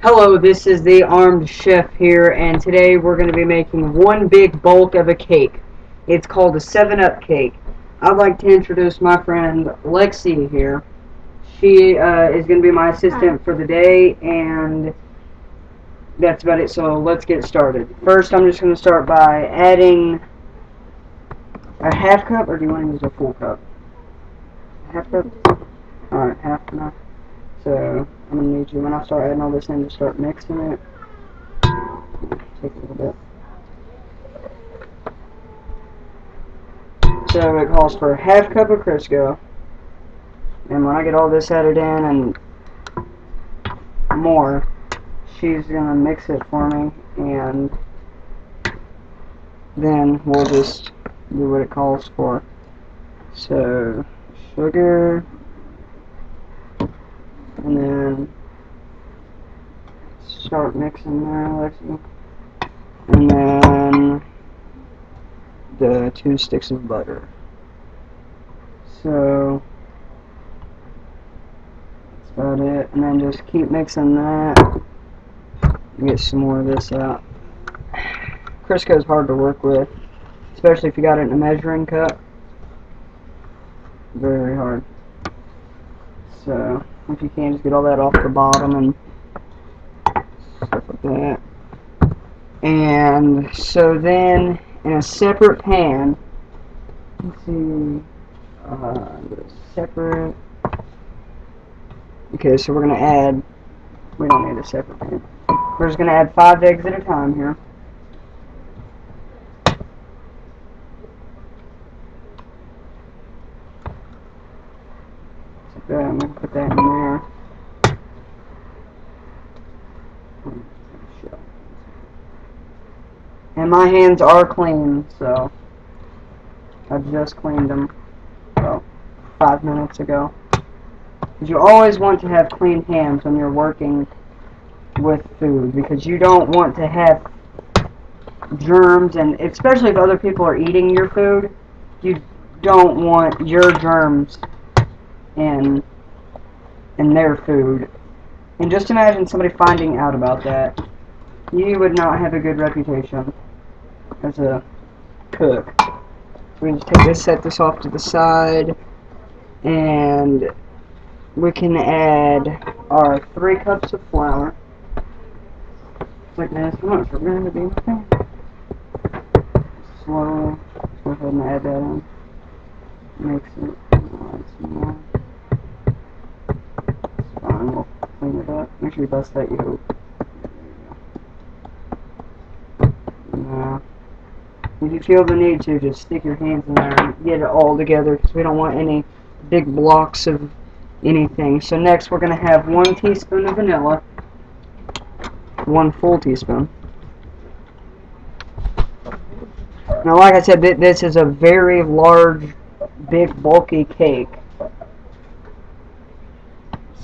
Hello, this is the Armed Chef here, and today we're going to be making one big bulk of a cake. It's called a 7-Up cake. I'd like to introduce my friend Lexi here. She is going to be my assistant for the day, and that's about it, so let's get started. First, I'm just going to start by adding a half cup, or do you want to use a full cup? Half cup? Alright, half enough. So, I'm going to need you, when I start adding all this in, to start mixing it. Take a little bit. So, it calls for a half cup of Crisco. And when I get all this added in and more, she's going to mix it for me, and then we'll just do what it calls for. So, sugar, and then start mixing there, Lexi. And then the 2 sticks of butter. So that's about it. And then just keep mixing that. Get some more of this out. Crisco is hard to work with, especially if you got it in a measuring cup. Very hard. So if you can, just get all that off the bottom and stuff like that. And so then, in a separate pan, let's see, separate. Okay, so we're gonna add. We don't need a separate pan. We're just gonna add 5 eggs at a time here. So I'm gonna put that in there. And my hands are clean, so I just cleaned them about 5 minutes ago. Because you always want to have clean hands when you're working with food, because you don't want to have germs, and especially if other people are eating your food, you don't want your germs in their food. And just imagine somebody finding out about that. You would not have a good reputation as a cook. We can just take this, set this off to the side, and we can add our 3 cups of flour. Like this. How much we're going to be with that? Slowly. Go ahead and add that in. Mix it. Add some more. It's fine. We'll clean it up. Make sure you bust that yolk. Now, if you feel the need to, just stick your hands in there and get it all together, because we don't want any big blocks of anything. So next we're going to have 1 teaspoon of vanilla, 1 full teaspoon. Now, like I said, this is a very large, big, bulky cake.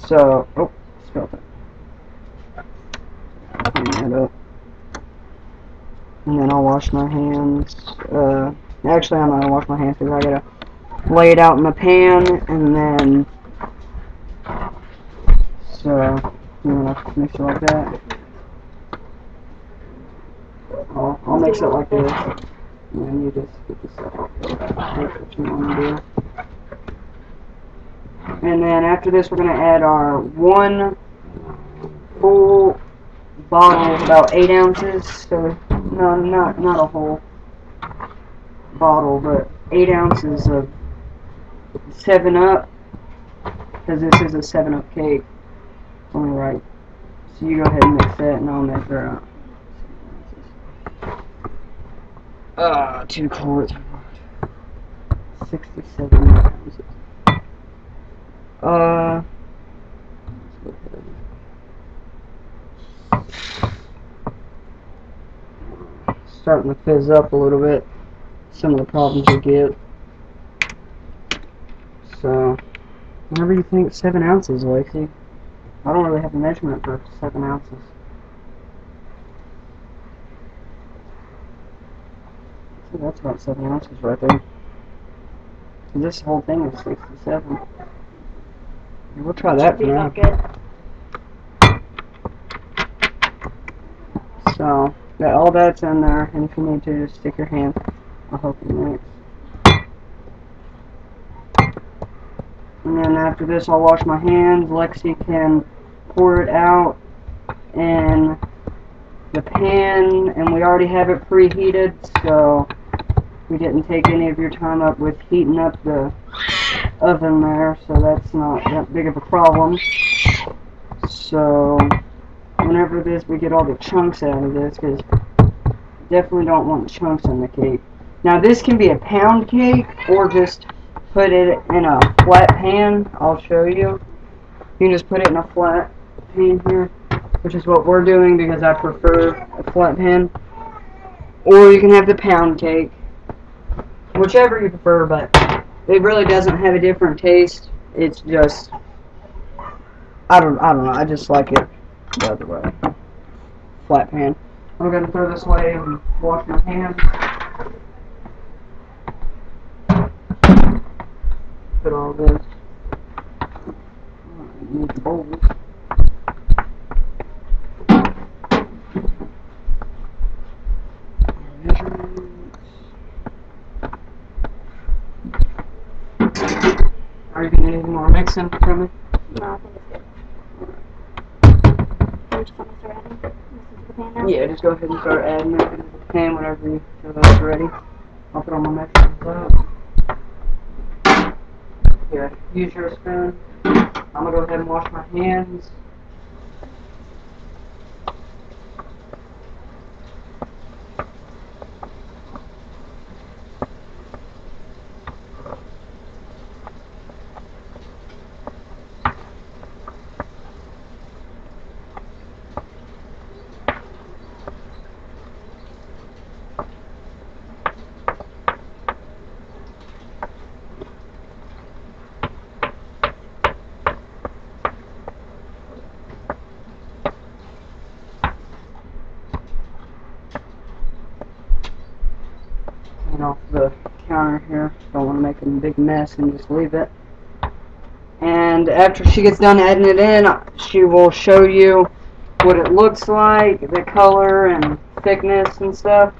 So, oh, spilled it. Clean that up. And then I'll wash my hands. Actually, I'm not going to wash my hands because I got to lay it out in the pan, and then, so, you want to mix it like that. I'll mix it like this, and then you just get this up. That's what you want to do. And then after this, we're going to add our 1 full bottle, about 8 ounces. So no, not a whole bottle, but 8 ounces of 7-Up, because this is a 7-Up cake. It's only right. So you go ahead and mix that, and I'll measure out. 2 quarts. 67 ounces. Starting to fizz up a little bit. Some of the problems you get. So, whenever you think 7 ounces, Lexi. I don't really have a measurement for 7 ounces. So that's about 7 ounces right there. This whole thing is 67. We'll try that for now. So all that's in there, and if you need to, just stick your hand. I'll help you mix. And then after this, I'll wash my hands. Lexi can pour it out in the pan, and we already have it preheated, so we didn't take any of your time up with heating up the oven there, so that's not that big of a problem. So whenever we get all the chunks out of this, because definitely don't want chunks in the cake. Now this can be a pound cake, or just put it in a flat pan. I'll show you. You can just put it in a flat pan here, which is what we're doing because I prefer a flat pan. Or you can have the pound cake, whichever you prefer, but it really doesn't have a different taste. It's just, I don't know, I just like it the other way. Flat pan. I'm going to throw this away and wash my hands. Put all this. Need the bowls. Are you going to need any more mixing from me? No, I think it's good. So we just want to start adding this into the pan now? Yeah, just go ahead and start adding it into the pan whenever you feel that's ready. I'll put all my mixing up. Here, use your spoon. I'm going to go ahead and wash my hands. Off the counter here. Don't want to make a big mess and just leave it. And after she gets done adding it in, she will show you what it looks like, the color and thickness and stuff.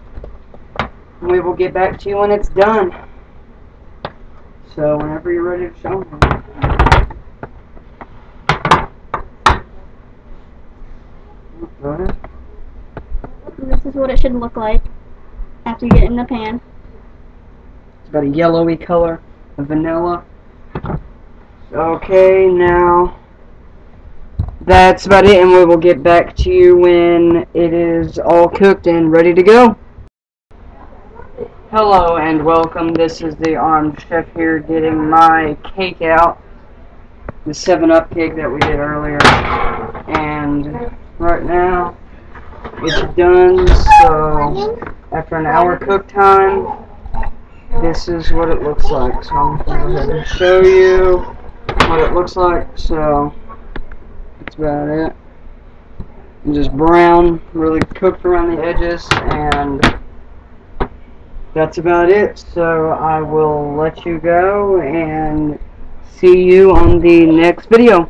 And we will get back to you when it's done. So whenever you're ready to show me. Go ahead. This is what it should look like after you get it in the pan. Got a yellowy color of vanilla. Okay, now that's about it, and we will get back to you when it is all cooked and ready to go. Hello and welcome. This is the Armed Chef here getting my cake out. The 7-Up cake that we did earlier. And right now it's done, so after an hour cook time, this is what it looks like. So I'm going to go ahead and show you what it looks like. So that's about it. And just brown, really cooked around the edges, and that's about it. So I will let you go and see you on the next video.